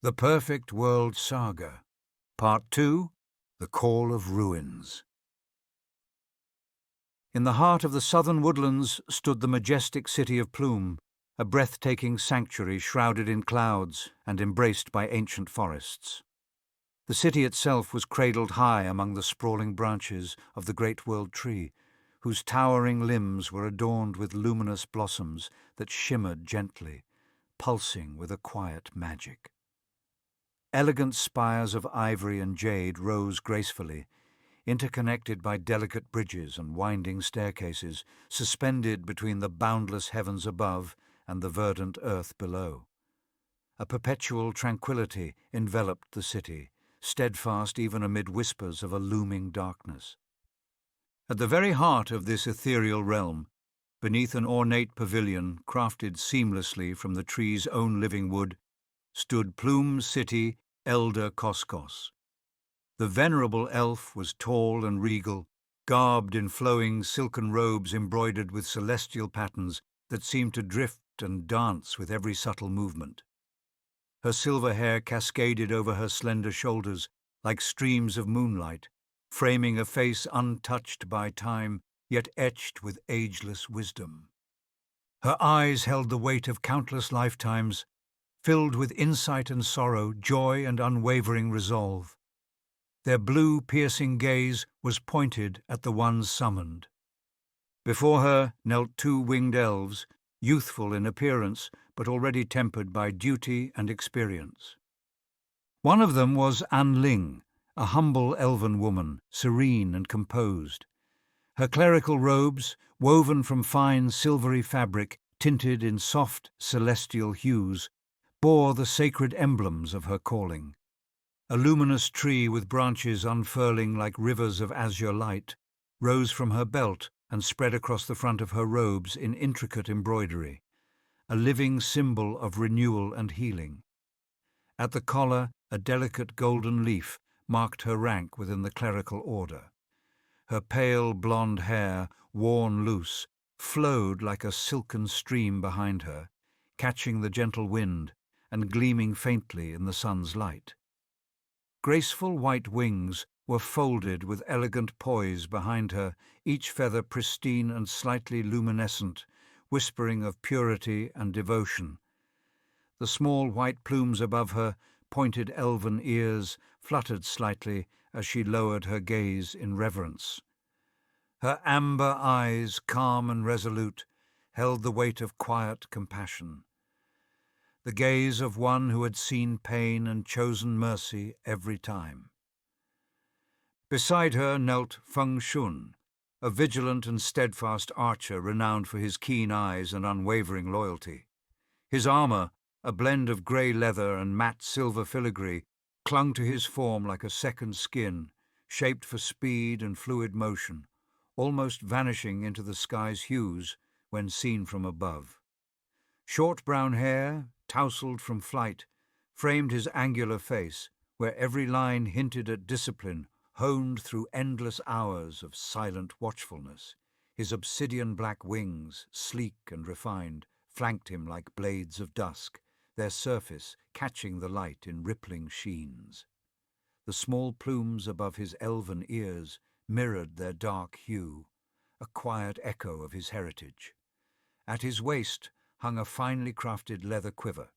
The Perfect World Saga, Part 2, The Call of Ruins. In the heart of the southern woodlands stood the majestic city of Plume, a breathtaking sanctuary shrouded in clouds and embraced by ancient forests. The city itself was cradled high among the sprawling branches of the great world tree, whose towering limbs were adorned with luminous blossoms that shimmered gently, pulsing with a quiet magic. Elegant spires of ivory and jade rose gracefully, interconnected by delicate bridges and winding staircases, suspended between the boundless heavens above and the verdant earth below. A perpetual tranquility enveloped the city, steadfast even amid whispers of a looming darkness. At the very heart of this ethereal realm, beneath an ornate pavilion crafted seamlessly from the tree's own living wood, stood Plume's city elder Koskos. The venerable elf was tall and regal, garbed in flowing silken robes embroidered with celestial patterns that seemed to drift and dance with every subtle movement. Her silver hair cascaded over her slender shoulders like streams of moonlight, framing a face untouched by time, yet etched with ageless wisdom. Her eyes held the weight of countless lifetimes, filled with insight and sorrow, joy and unwavering resolve. Their blue, piercing gaze was pointed at the ones summoned. Before her knelt two winged elves, youthful in appearance but already tempered by duty and experience. One of them was An Ling, a humble elven woman, serene and composed. Her clerical robes, woven from fine silvery fabric tinted in soft celestial hues, bore the sacred emblems of her calling. A luminous tree with branches unfurling like rivers of azure light rose from her belt and spread across the front of her robes in intricate embroidery, a living symbol of renewal and healing. At the collar, a delicate golden leaf marked her rank within the clerical order. Her pale blonde hair, worn loose, flowed like a silken stream behind her, catching the gentle wind and gleaming faintly in the sun's light. Graceful white wings were folded with elegant poise behind her, each feather pristine and slightly luminescent, whispering of purity and devotion. The small white plumes above her, pointed elven ears, fluttered slightly as she lowered her gaze in reverence. Her amber eyes, calm and resolute, held the weight of quiet compassion. The gaze of one who had seen pain and chosen mercy every time. Beside her knelt Feng Shun, a vigilant and steadfast archer renowned for his keen eyes and unwavering loyalty. His armor, a blend of grey leather and matte silver filigree, clung to his form like a second skin, shaped for speed and fluid motion, almost vanishing into the sky's hues when seen from above. Short brown hair, tousled from flight, framed his angular face, where every line hinted at discipline, honed through endless hours of silent watchfulness. His obsidian-black wings, sleek and refined, flanked him like blades of dusk, their surface catching the light in rippling sheens. The small plumes above his elven ears mirrored their dark hue, a quiet echo of his heritage. At his waist hung a finely crafted leather quiver,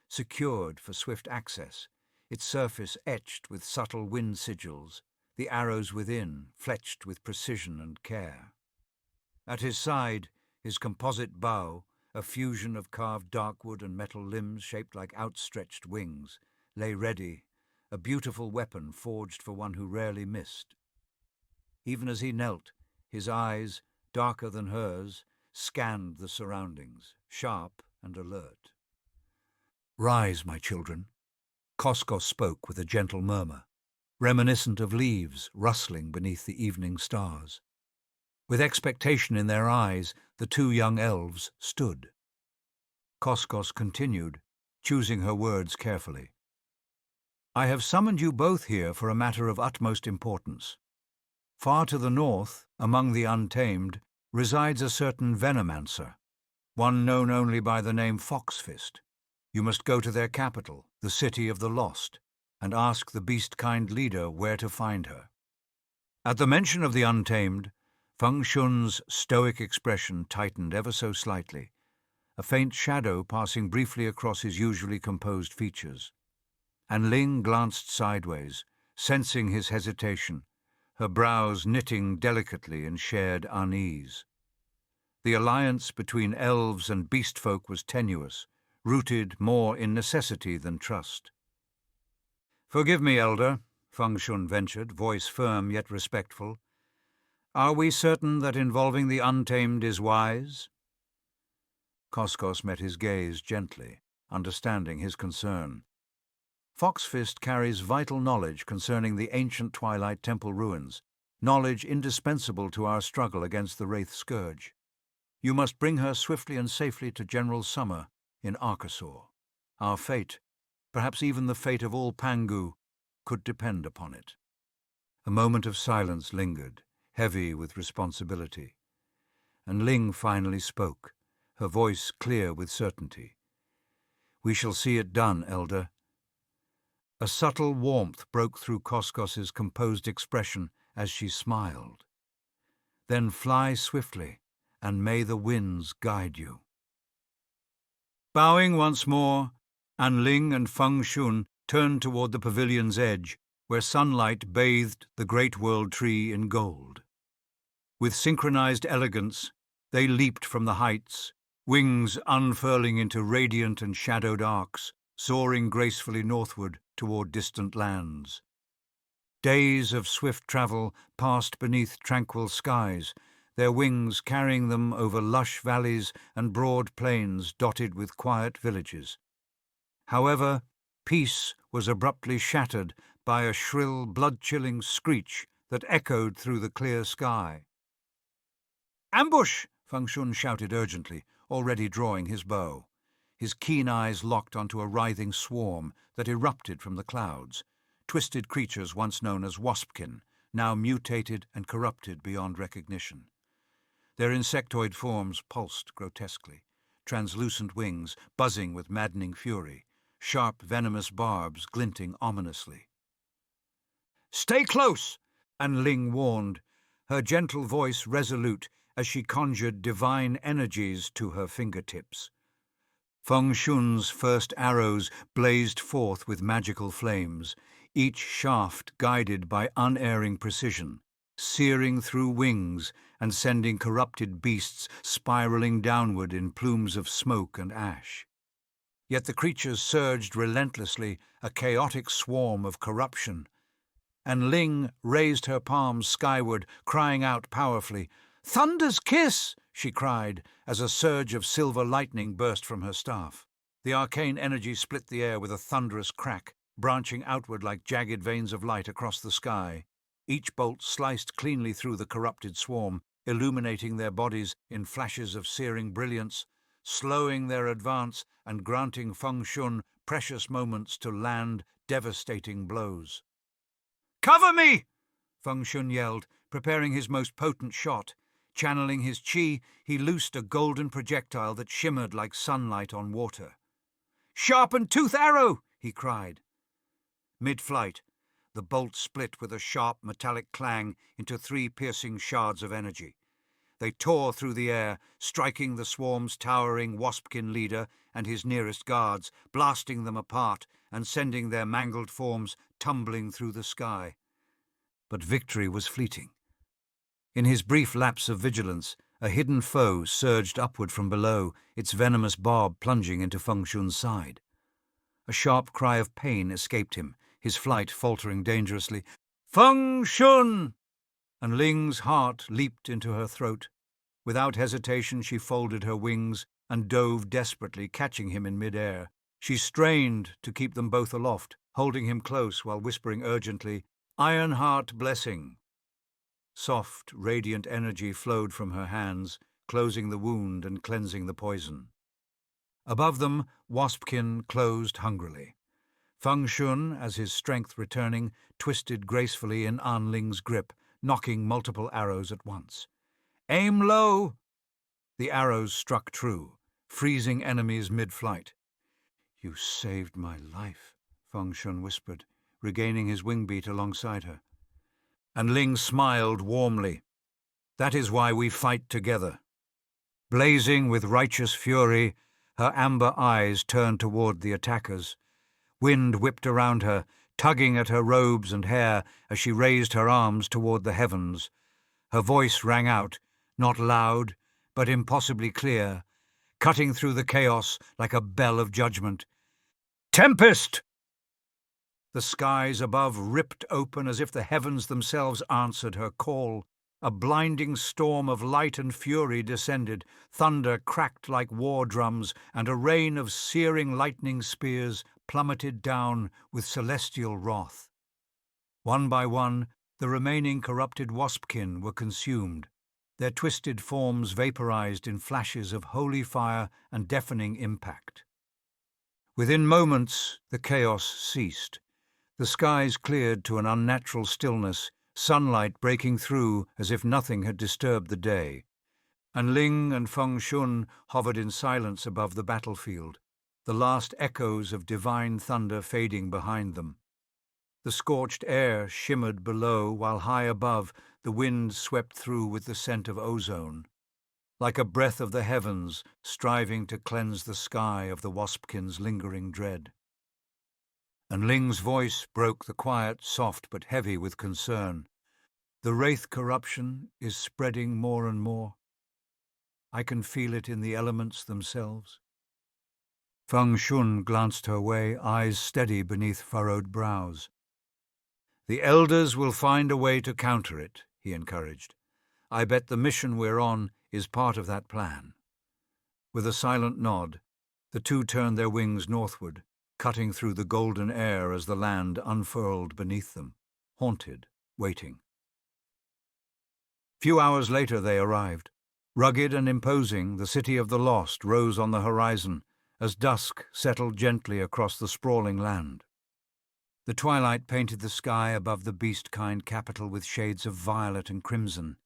secured for swift access, its surface etched with subtle wind sigils, the arrows within fletched with precision and care. At his side, his composite bow, a fusion of carved darkwood and metal limbs shaped like outstretched wings, lay ready, a beautiful weapon forged for one who rarely missed. Even as he knelt, his eyes, darker than hers, scanned the surroundings, sharp and alert. "Rise, my children," Koskos spoke with a gentle murmur, reminiscent of leaves rustling beneath the evening stars. With expectation in their eyes, the two young elves stood. Koskos continued, choosing her words carefully. "I have summoned you both here for a matter of utmost importance. Far to the north, among the untamed, resides a certain venomancer, one known only by the name Foxfist. You must go to their capital, the City of the Lost, and ask the beast-kind leader where to find her." At the mention of the Untamed, Feng Shun's stoic expression tightened ever so slightly, a faint shadow passing briefly across his usually composed features. And Ling glanced sideways, sensing his hesitation, her brows knitting delicately in shared unease. The alliance between elves and beast-folk was tenuous, rooted more in necessity than trust. "Forgive me, Elder," Feng Shun ventured, voice firm yet respectful. "Are we certain that involving the Untamed is wise?" Koskos met his gaze gently, understanding his concern. Foxfist carries vital knowledge concerning the ancient Twilight Temple ruins, knowledge indispensable to our struggle against the Wraith Scourge. You must bring her swiftly and safely to General Summer in Arkasaur. Our fate, perhaps even the fate of all Pangu, could depend upon it. A moment of silence lingered, heavy with responsibility. And Ling finally spoke, her voice clear with certainty. "We shall see it done, Elder." A subtle warmth broke through Koskos's composed expression as she smiled. "Then fly swiftly, and may the winds guide you." Bowing once more, An Ling and Feng Shun turned toward the pavilion's edge, where sunlight bathed the great world tree in gold. With synchronized elegance, they leaped from the heights, wings unfurling into radiant and shadowed arcs, soaring gracefully northward toward distant lands. Days of swift travel passed beneath tranquil skies, their wings carrying them over lush valleys and broad plains dotted with quiet villages. However, peace was abruptly shattered by a shrill, blood-chilling screech that echoed through the clear sky. "Ambush!" Feng Shun shouted urgently, already drawing his bow. His keen eyes locked onto a writhing swarm that erupted from the clouds, twisted creatures once known as waspkin, now mutated and corrupted beyond recognition. Their insectoid forms pulsed grotesquely, translucent wings buzzing with maddening fury, sharp venomous barbs glinting ominously. "Stay close!" An Ling warned, her gentle voice resolute as she conjured divine energies to her fingertips. Feng Shun's first arrows blazed forth with magical flames, each shaft guided by unerring precision, searing through wings and sending corrupted beasts spiraling downward in plumes of smoke and ash. Yet the creatures surged relentlessly, a chaotic swarm of corruption. And Ling raised her palms skyward, crying out powerfully. "Thunder's kiss!" she cried, as a surge of silver lightning burst from her staff. The arcane energy split the air with a thunderous crack, branching outward like jagged veins of light across the sky. Each bolt sliced cleanly through the corrupted swarm, illuminating their bodies in flashes of searing brilliance, slowing their advance and granting Feng Shun precious moments to land devastating blows. "Cover me!" Feng Shun yelled, preparing his most potent shot. Channeling his chi, he loosed a golden projectile that shimmered like sunlight on water. "Sharpened tooth arrow!" he cried. Mid-flight, the bolt split with a sharp metallic clang into 3 piercing shards of energy. They tore through the air, striking the swarm's towering waspkin leader and his nearest guards, blasting them apart and sending their mangled forms tumbling through the sky. But victory was fleeting. In his brief lapse of vigilance, a hidden foe surged upward from below, its venomous barb plunging into Feng Shun's side. A sharp cry of pain escaped him, his flight faltering dangerously. "Feng Shun!" And Ling's heart leaped into her throat. Without hesitation, she folded her wings and dove desperately, catching him in mid-air. She strained to keep them both aloft, holding him close while whispering urgently, "Ironheart blessing." Soft, radiant energy flowed from her hands, closing the wound and cleansing the poison. Above them, Waspkin closed hungrily. Feng Shun, as his strength returning, twisted gracefully in An Ling's grip, knocking multiple arrows at once. "Aim low!" The arrows struck true, freezing enemies mid-flight. You saved my life, Feng Shun whispered, regaining his wing beat alongside her. And Ling smiled warmly. That is why we fight together. Blazing with righteous fury, her amber eyes turned toward the attackers. Wind whipped around her, tugging at her robes and hair as she raised her arms toward the heavens. Her voice rang out, not loud, but impossibly clear, cutting through the chaos like a bell of judgment. Tempest! The skies above ripped open as if the heavens themselves answered her call. A blinding storm of light and fury descended, thunder cracked like war drums, and a rain of searing lightning spears plummeted down with celestial wrath. One by one, the remaining corrupted waspkin were consumed, their twisted forms vaporized in flashes of holy fire and deafening impact. Within moments, the chaos ceased. The skies cleared to an unnatural stillness, sunlight breaking through as if nothing had disturbed the day. And Ling and Feng Shun hovered in silence above the battlefield, the last echoes of divine thunder fading behind them. The scorched air shimmered below, while high above, the wind swept through with the scent of ozone, like a breath of the heavens striving to cleanse the sky of the waspkin's lingering dread. And Ling's voice broke the quiet, soft but heavy with concern. The wraith corruption is spreading more and more. I can feel it in the elements themselves. Feng Shun glanced her way, eyes steady beneath furrowed brows. The elders will find a way to counter it, he encouraged. I bet the mission we're on is part of that plan. With a silent nod, the two turned their wings northward, cutting through the golden air as the land unfurled beneath them, haunted, waiting. Few hours later they arrived. Rugged and imposing, the city of the lost rose on the horizon as dusk settled gently across the sprawling land. The twilight painted the sky above the beast-kind capital with shades of violet and crimson,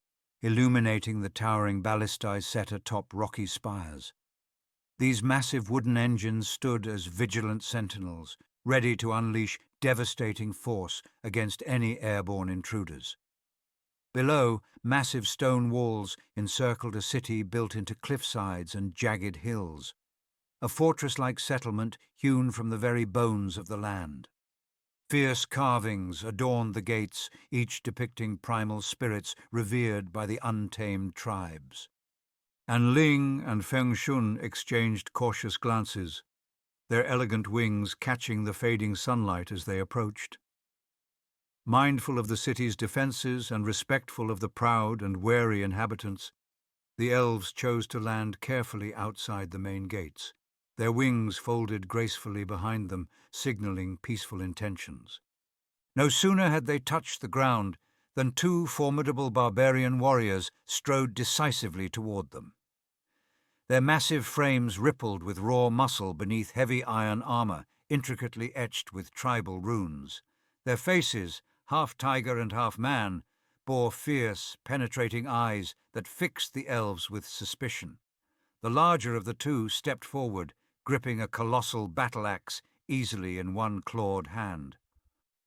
illuminating the towering ballistae set atop rocky spires. These massive wooden engines stood as vigilant sentinels, ready to unleash devastating force against any airborne intruders. Below, massive stone walls encircled a city built into cliffsides and jagged hills, a fortress-like settlement hewn from the very bones of the land. Fierce carvings adorned the gates, each depicting primal spirits revered by the untamed tribes. And Ling and Feng Shun exchanged cautious glances, their elegant wings catching the fading sunlight as they approached. Mindful of the city's defenses and respectful of the proud and wary inhabitants, the elves chose to land carefully outside the main gates, their wings folded gracefully behind them, signaling peaceful intentions. No sooner had they touched the ground than two formidable barbarian warriors strode decisively toward them. Their massive frames rippled with raw muscle beneath heavy iron armor, intricately etched with tribal runes. Their faces, half tiger and half man, bore fierce, penetrating eyes that fixed the elves with suspicion. The larger of the two stepped forward, gripping a colossal battle-axe easily in one clawed hand.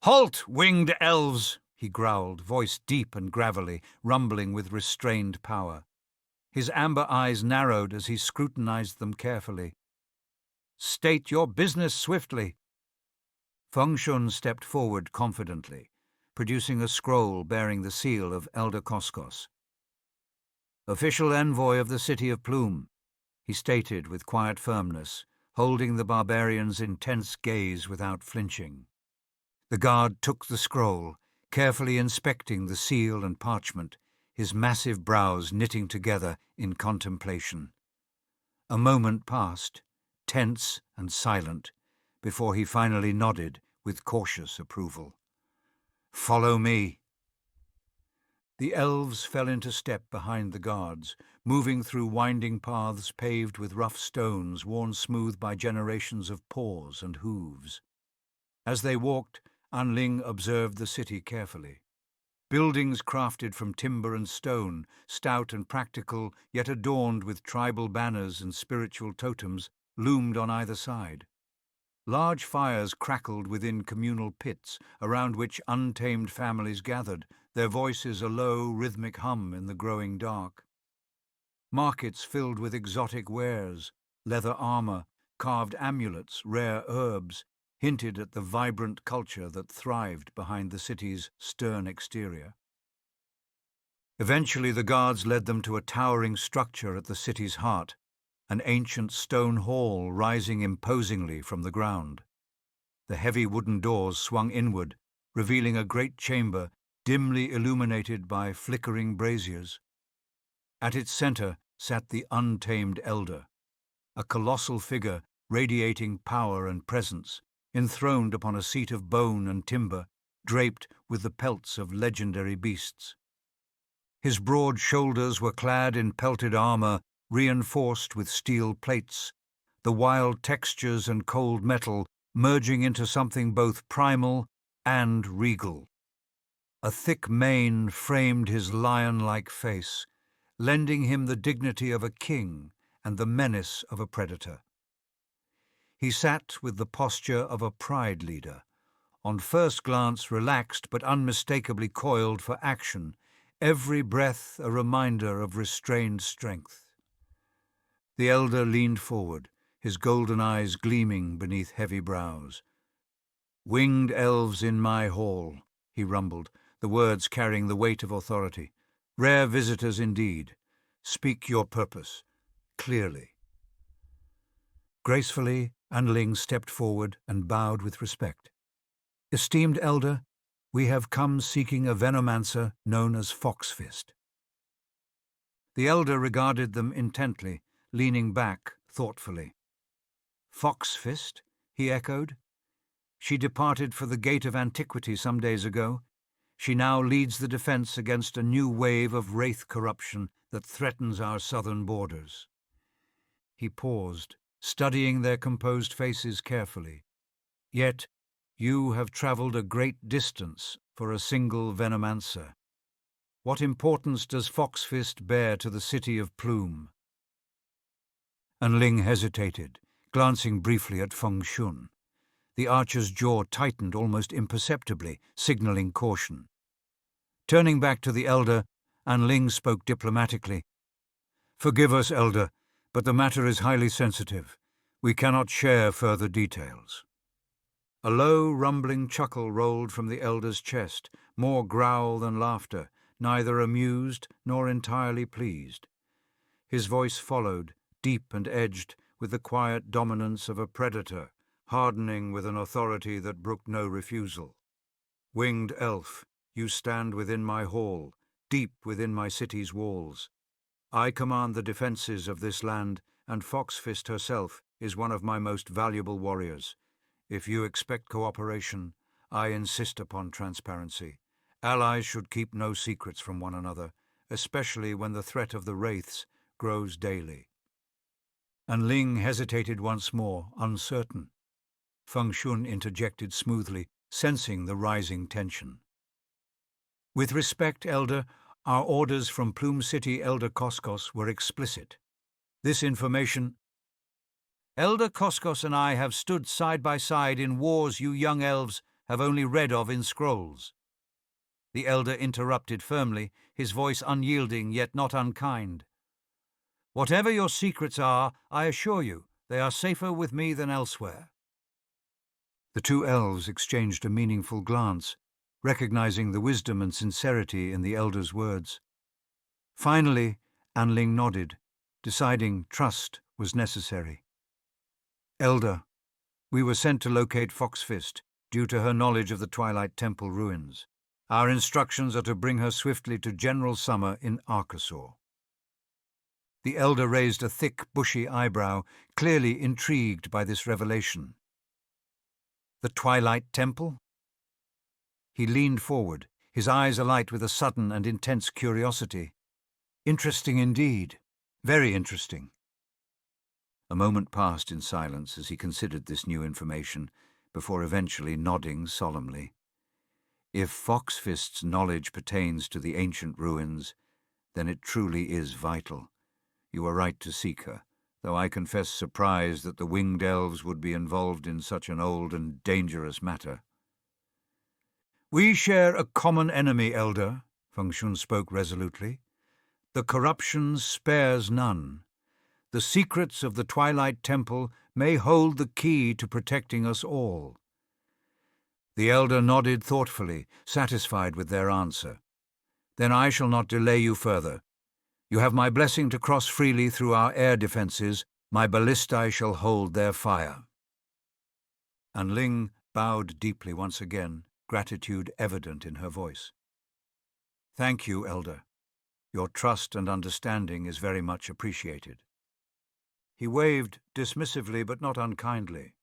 "Halt, winged elves!" he growled, voice deep and gravelly, rumbling with restrained power. His amber eyes narrowed as he scrutinized them carefully. "State your business swiftly." Feng Shun stepped forward confidently, producing a scroll bearing the seal of Elder Koskos. "Official envoy of the city of Plume," he stated with quiet firmness, holding the barbarian's intense gaze without flinching. The guard took the scroll, carefully inspecting the seal and parchment, his massive brows knitting together in contemplation. A moment passed, tense and silent, before he finally nodded with cautious approval. "Follow me." The elves fell into step behind the guards, moving through winding paths paved with rough stones worn smooth by generations of paws and hooves. As they walked, Anling observed the city carefully. Buildings crafted from timber and stone, stout and practical, yet adorned with tribal banners and spiritual totems, loomed on either side. Large fires crackled within communal pits, around which untamed families gathered, their voices a low, rhythmic hum in the growing dark. Markets filled with exotic wares, leather armor, carved amulets, rare herbs, hinted at the vibrant culture that thrived behind the city's stern exterior. Eventually, the guards led them to a towering structure at the city's heart, an ancient stone hall rising imposingly from the ground. The heavy wooden doors swung inward, revealing a great chamber dimly illuminated by flickering braziers. At its center sat the untamed elder, a colossal figure radiating power and presence, enthroned upon a seat of bone and timber, draped with the pelts of legendary beasts. His broad shoulders were clad in pelted armor, reinforced with steel plates, the wild textures and cold metal merging into something both primal and regal. A thick mane framed his lion-like face, lending him the dignity of a king and the menace of a predator. He sat with the posture of a pride leader, on first glance relaxed but unmistakably coiled for action, every breath a reminder of restrained strength. The elder leaned forward, his golden eyes gleaming beneath heavy brows. "Winged elves in my hall," he rumbled, the words carrying the weight of authority. "Rare visitors indeed. Speak your purpose, clearly." Gracefully, Anling stepped forward and bowed with respect. "Esteemed elder, we have come seeking a venomancer known as Foxfist." The elder regarded them intently, leaning back thoughtfully. "Foxfist?" he echoed. "She departed for the Gate of Antiquity some days ago. She now leads the defense against a new wave of wraith corruption that threatens our southern borders." He paused, studying their composed faces carefully. "Yet you have travelled a great distance for a single venomancer. What importance does Foxfist bear to the city of Plume?" Anling hesitated, glancing briefly at Feng Shun. The archer's jaw tightened almost imperceptibly, signaling caution. Turning back to the elder, Anling spoke diplomatically. "Forgive us, elder, but the matter is highly sensitive. We cannot share further details." A low, rumbling chuckle rolled from the elder's chest, more growl than laughter, neither amused nor entirely pleased. His voice followed, deep and edged, with the quiet dominance of a predator, hardening with an authority that brooked no refusal. "Winged elf, you stand within my hall, deep within my city's walls. I command the defences of this land, and Foxfist herself is one of my most valuable warriors. If you expect cooperation, I insist upon transparency. Allies should keep no secrets from one another, especially when the threat of the Wraiths grows daily." Anling hesitated once more, uncertain. Feng Shun interjected smoothly, sensing the rising tension. "With respect, Elder, our orders from Plume City Elder Koskos were explicit. This information—" "Elder Koskos and I have stood side by side in wars you young elves have only read of in scrolls." The elder interrupted firmly, his voice unyielding yet not unkind. "Whatever your secrets are, I assure you, they are safer with me than elsewhere." The two elves exchanged a meaningful glance, recognizing the wisdom and sincerity in the elder's words. Finally, Anling nodded, deciding trust was necessary. "Elder, we were sent to locate Foxfist due to her knowledge of the Twilight Temple ruins. Our instructions are to bring her swiftly to General Summer in Arkasaur." The elder raised a thick, bushy eyebrow, clearly intrigued by this revelation. "The Twilight Temple?" He leaned forward, his eyes alight with a sudden and intense curiosity. "Interesting indeed. Very interesting." A moment passed in silence as he considered this new information, before eventually nodding solemnly. "If Foxfist's knowledge pertains to the ancient ruins, then it truly is vital. You are right to seek her, though I confess surprise that the winged elves would be involved in such an old and dangerous matter. "We share a common enemy, Elder," Feng Shun spoke resolutely. "The corruption spares none. The secrets of the Twilight Temple may hold the key to protecting us all." The elder nodded thoughtfully, satisfied with their answer. "Then I shall not delay you further. You have my blessing to cross freely through our air defences. My ballistae shall hold their fire." And Ling bowed deeply once again, gratitude evident in her voice. "Thank you, Elder. Your trust and understanding is very much appreciated." He waved dismissively but not unkindly.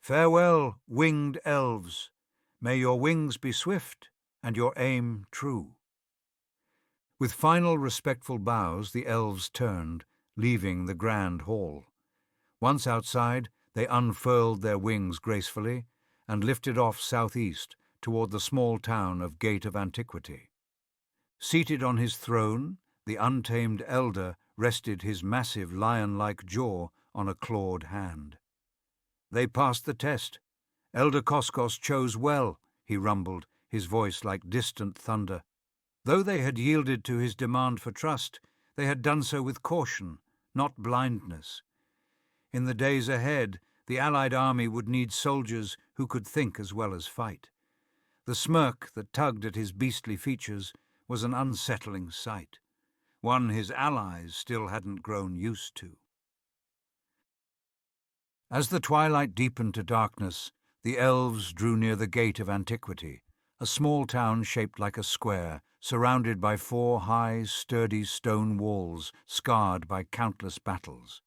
"Farewell, winged elves. May your wings be swift and your aim true." With final respectful bows, the elves turned, leaving the grand hall. Once outside, they unfurled their wings gracefully and lifted off southeast toward the small town of Gate of Antiquity. Seated on his throne, the untamed elder rested his massive lion-like jaw on a clawed hand. "They passed the test. Elder Koskos chose well," he rumbled, his voice like distant thunder. Though they had yielded to his demand for trust, they had done so with caution, not blindness. In the days ahead, the Allied army would need soldiers who could think as well as fight. The smirk that tugged at his beastly features was an unsettling sight, one his allies still hadn't grown used to. As the twilight deepened to darkness, the elves drew near the Gate of Antiquity, a small town shaped like a square, surrounded by 4 high, sturdy stone walls scarred by countless battles.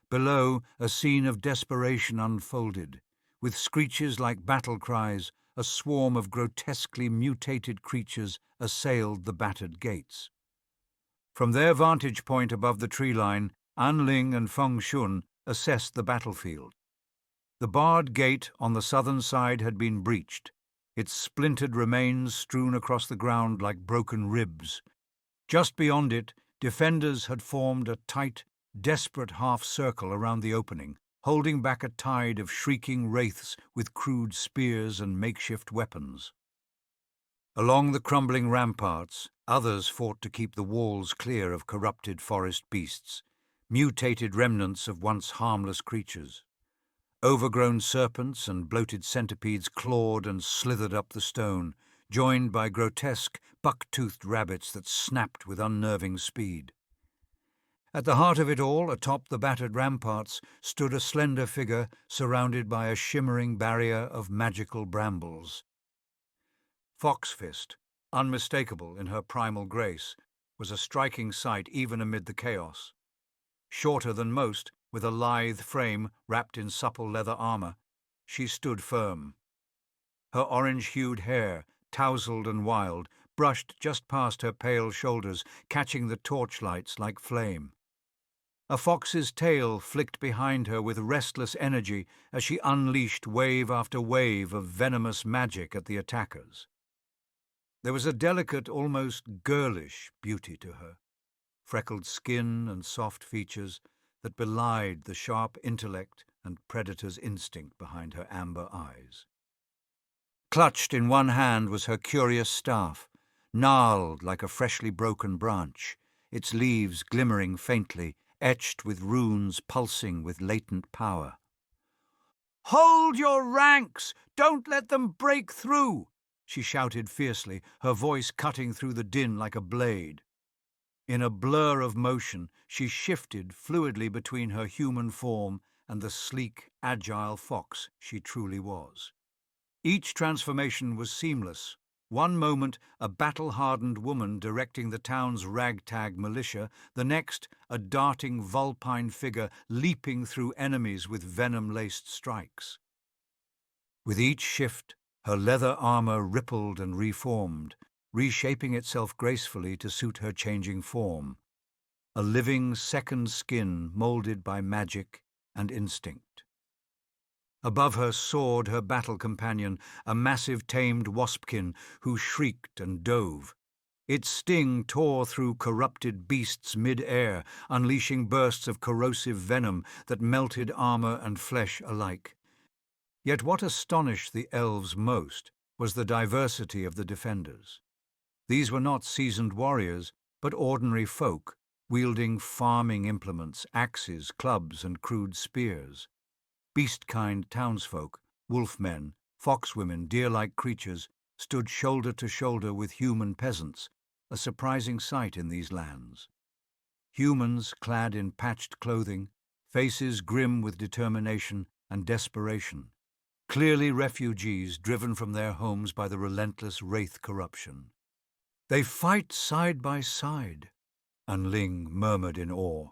Below, a scene of desperation unfolded. With screeches like battle cries, a swarm of grotesquely mutated creatures assailed the battered gates. From their vantage point above the tree line, An Ling and Feng Shun assessed the battlefield. The barred gate on the southern side had been breached, its splintered remains strewn across the ground like broken ribs. Just beyond it, defenders had formed a tight, desperate half-circle around the opening, holding back a tide of shrieking wraiths with crude spears and makeshift weapons. Along the crumbling ramparts, others fought to keep the walls clear of corrupted forest beasts, mutated remnants of once harmless creatures. Overgrown serpents and bloated centipedes clawed and slithered up the stone, joined by grotesque, buck-toothed rabbits that snapped with unnerving speed. At the heart of it all, atop the battered ramparts, stood a slender figure surrounded by a shimmering barrier of magical brambles. Foxfist, unmistakable in her primal grace, was a striking sight even amid the chaos. Shorter than most, with a lithe frame wrapped in supple leather armor, she stood firm. Her orange-hued hair, tousled and wild, brushed just past her pale shoulders, catching the torchlights like flame. A fox's tail flicked behind her with restless energy as she unleashed wave after wave of venomous magic at the attackers. There was a delicate, almost girlish beauty to her, freckled skin and soft features that belied the sharp intellect and predator's instinct behind her amber eyes. Clutched in one hand was her curious staff, gnarled like a freshly broken branch, its leaves glimmering faintly, etched with runes pulsing with latent power. "Hold your ranks! Don't let them break through!" she shouted fiercely, her voice cutting through the din like a blade. In a blur of motion, she shifted fluidly between her human form and the sleek, agile fox she truly was. Each transformation was seamless. One moment, a battle-hardened woman directing the town's ragtag militia, the next, a darting vulpine figure leaping through enemies with venom-laced strikes. With each shift, her leather armor rippled and reformed, reshaping itself gracefully to suit her changing form, a living second skin molded by magic and instinct. Above her soared her battle companion, a massive tamed waspkin who shrieked and dove. Its sting tore through corrupted beasts mid-air, unleashing bursts of corrosive venom that melted armor and flesh alike. Yet what astonished the elves most was the diversity of the defenders. These were not seasoned warriors, but ordinary folk, wielding farming implements, axes, clubs, and crude spears. Beast-kind townsfolk, wolfmen, foxwomen, deer-like creatures, stood shoulder to shoulder with human peasants, a surprising sight in these lands. Humans clad in patched clothing, faces grim with determination and desperation, clearly refugees driven from their homes by the relentless wraith corruption. "They fight side by side," Anling murmured in awe.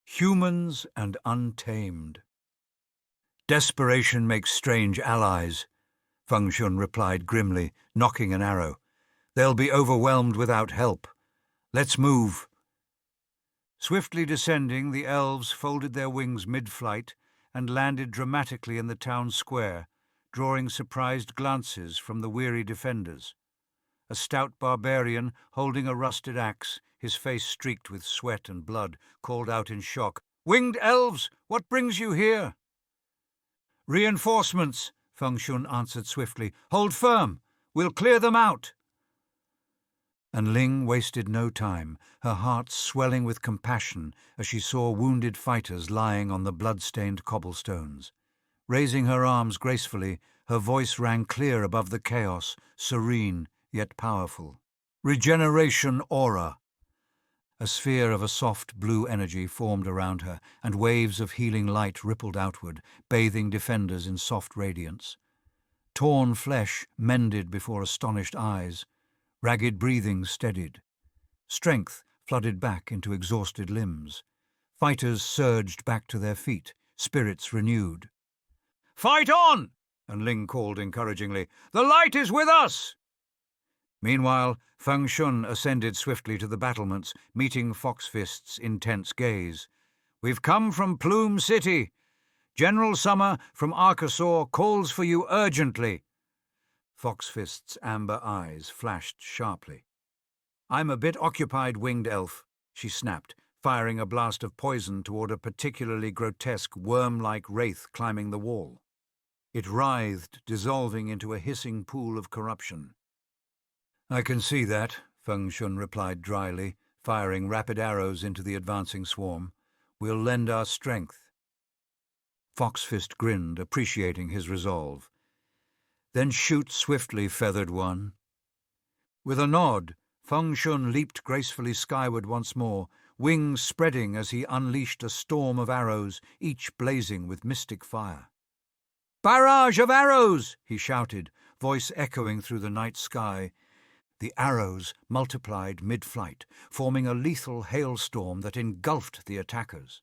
"Humans and untamed." "Desperation makes strange allies," Feng Shun replied grimly, nocking an arrow. "They'll be overwhelmed without help. Let's move." Swiftly descending, the elves folded their wings mid-flight and landed dramatically in the town square, drawing surprised glances from the weary defenders. A stout barbarian, holding a rusted axe, his face streaked with sweat and blood, called out in shock, "Winged elves, what brings you here?" "Reinforcements," Feng Shun answered swiftly. "Hold firm. We'll clear them out." And Ling wasted no time, her heart swelling with compassion as she saw wounded fighters lying on the blood-stained cobblestones. Raising her arms gracefully, her voice rang clear above the chaos, serene yet powerful. "Regeneration aura." A sphere of a soft blue energy formed around her, and waves of healing light rippled outward, bathing defenders in soft radiance. Torn flesh mended before astonished eyes. Ragged breathing steadied. Strength flooded back into exhausted limbs. Fighters surged back to their feet, spirits renewed. "Fight on!" and Ling called encouragingly. "The light is with us!" Meanwhile, Feng Shun ascended swiftly to the battlements, meeting Foxfist's intense gaze. "We've come from Plume City. General Summer from Arkasaur calls for you urgently." Foxfist's amber eyes flashed sharply. "I'm a bit occupied, winged elf," she snapped, firing a blast of poison toward a particularly grotesque worm-like wraith climbing the wall. It writhed, dissolving into a hissing pool of corruption. "I can see that," Feng Shun replied dryly, firing rapid arrows into the advancing swarm. "We'll lend our strength." Foxfist grinned, appreciating his resolve. "Then shoot swiftly, feathered one." With a nod, Feng Shun leaped gracefully skyward once more, wings spreading as he unleashed a storm of arrows, each blazing with mystic fire. "Barrage of arrows!" he shouted, voice echoing through the night sky. The arrows multiplied mid-flight, forming a lethal hailstorm that engulfed the attackers.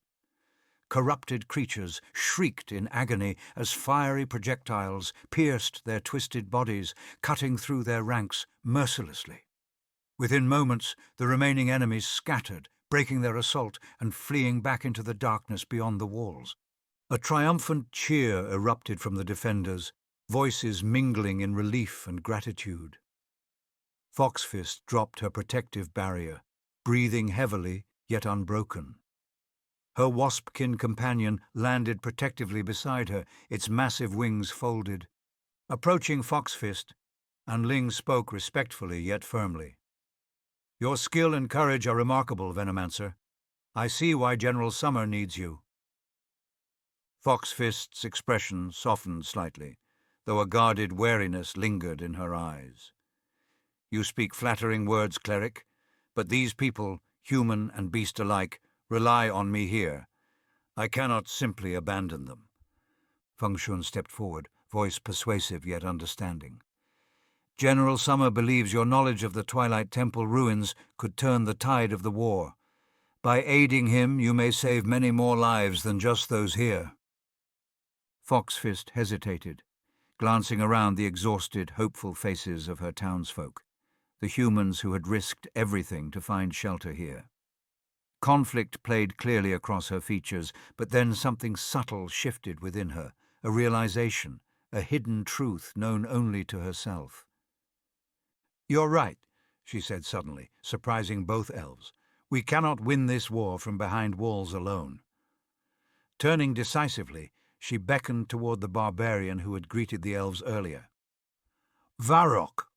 Corrupted creatures shrieked in agony as fiery projectiles pierced their twisted bodies, cutting through their ranks mercilessly. Within moments, the remaining enemies scattered, breaking their assault and fleeing back into the darkness beyond the walls. A triumphant cheer erupted from the defenders, voices mingling in relief and gratitude. Foxfist dropped her protective barrier, breathing heavily yet unbroken. Her waspkin companion landed protectively beside her, its massive wings folded. Approaching Foxfist, Ling spoke respectfully yet firmly. "Your skill and courage are remarkable, Venomancer. I see why General Summer needs you." Foxfist's expression softened slightly, though a guarded wariness lingered in her eyes. "You speak flattering words, cleric, but these people, human and beast alike, rely on me here. I cannot simply abandon them." Feng Shun stepped forward, voice persuasive yet understanding. "General Summer believes your knowledge of the Twilight Temple ruins could turn the tide of the war. By aiding him, you may save many more lives than just those here." Foxfist hesitated, glancing around the exhausted, hopeful faces of her townsfolk, the humans who had risked everything to find shelter here. Conflict played clearly across her features, but then something subtle shifted within her, a realization, a hidden truth known only to herself. "You're right," she said suddenly, surprising both elves. "We cannot win this war from behind walls alone." Turning decisively, she beckoned toward the barbarian who had greeted the elves earlier. "Varrock!"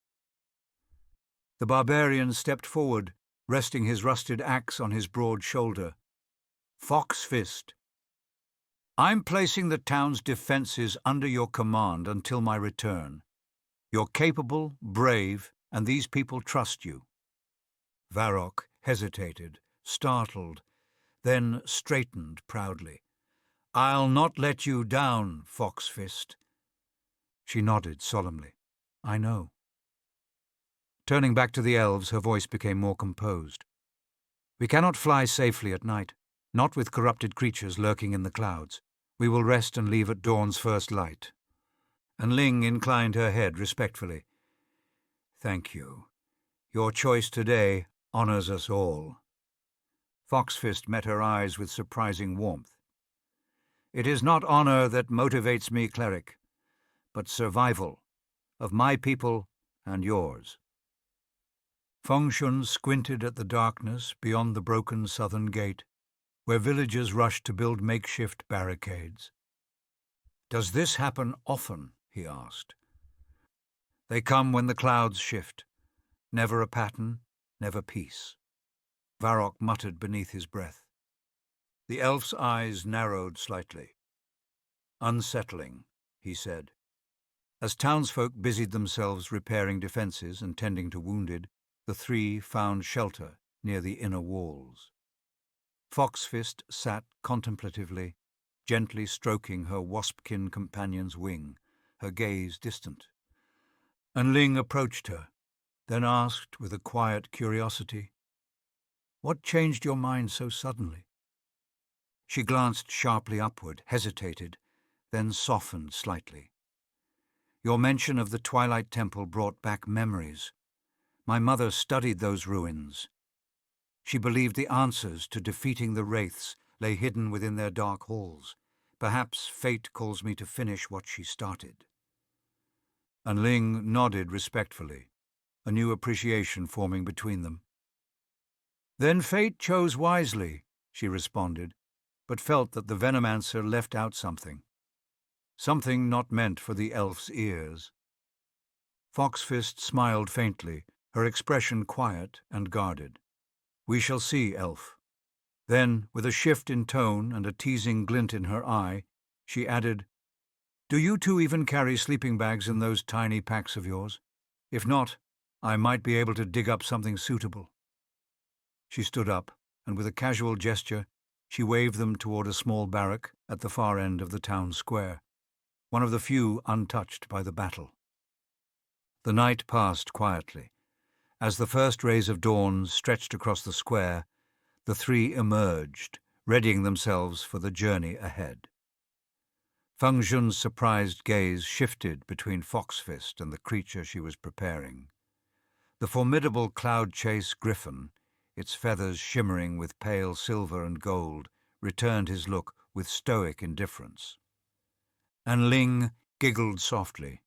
The barbarian stepped forward, resting his rusted axe on his broad shoulder. "Fox Fist, I'm placing the town's defenses under your command until my return. You're capable, brave, and these people trust you." Varrock hesitated, startled, then straightened proudly. "I'll not let you down, Fox Fist." She nodded solemnly. "I know." Turning back to the elves, her voice became more composed. "We cannot fly safely at night, not with corrupted creatures lurking in the clouds. We will rest and leave at dawn's first light." And Ling inclined her head respectfully. "Thank you. Your choice today honors us all." Foxfist met her eyes with surprising warmth. "It is not honor that motivates me, cleric, but survival of my people and yours." Feng Shun squinted at the darkness beyond the broken southern gate, where villagers rushed to build makeshift barricades. "Does this happen often?" he asked. "They come when the clouds shift. Never a pattern, never peace." Varrock muttered beneath his breath. The elf's eyes narrowed slightly. "Unsettling," he said. As townsfolk busied themselves repairing defenses and tending to wounded, the three found shelter near the inner walls. Foxfist sat contemplatively, gently stroking her waspkin companion's wing, her gaze distant. And Ling approached her, then asked with a quiet curiosity, "What changed your mind so suddenly?" She glanced sharply upward, hesitated, then softened slightly. "Your mention of the Twilight Temple brought back memories. My mother studied those ruins. She believed the answers to defeating the Wraiths lay hidden within their dark halls. Perhaps fate calls me to finish what she started." And Ling nodded respectfully, a new appreciation forming between them. "Then fate chose wisely," she responded, but felt that the Venomancer left out something. Something not meant for the elf's ears. Foxfist smiled faintly, her expression quiet and guarded. "We shall see, elf." Then, with a shift in tone and a teasing glint in her eye, she added, "Do you two even carry sleeping bags in those tiny packs of yours? If not, I might be able to dig up something suitable." She stood up, and with a casual gesture, she waved them toward a small barrack at the far end of the town square, one of the few untouched by the battle. The night passed quietly. As the first rays of dawn stretched across the square, the three emerged, readying themselves for the journey ahead. Feng Jun's surprised gaze shifted between Foxfist and the creature she was preparing. The formidable cloud-chase griffin, its feathers shimmering with pale silver and gold, returned his look with stoic indifference. And Ling giggled softly.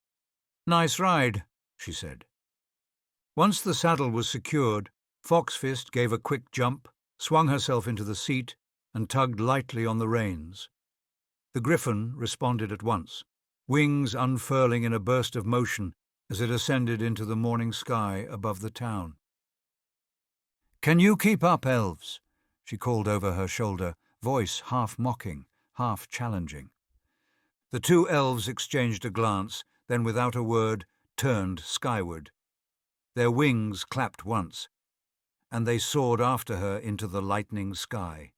"Nice ride," she said. Once the saddle was secured, Foxfist gave a quick jump, swung herself into the seat, and tugged lightly on the reins. The griffin responded at once, wings unfurling in a burst of motion as it ascended into the morning sky above the town. "Can you keep up, elves?" she called over her shoulder, voice half mocking, half challenging. The two elves exchanged a glance, then without a word turned skyward. Their wings clapped once, and they soared after her into the lightening sky.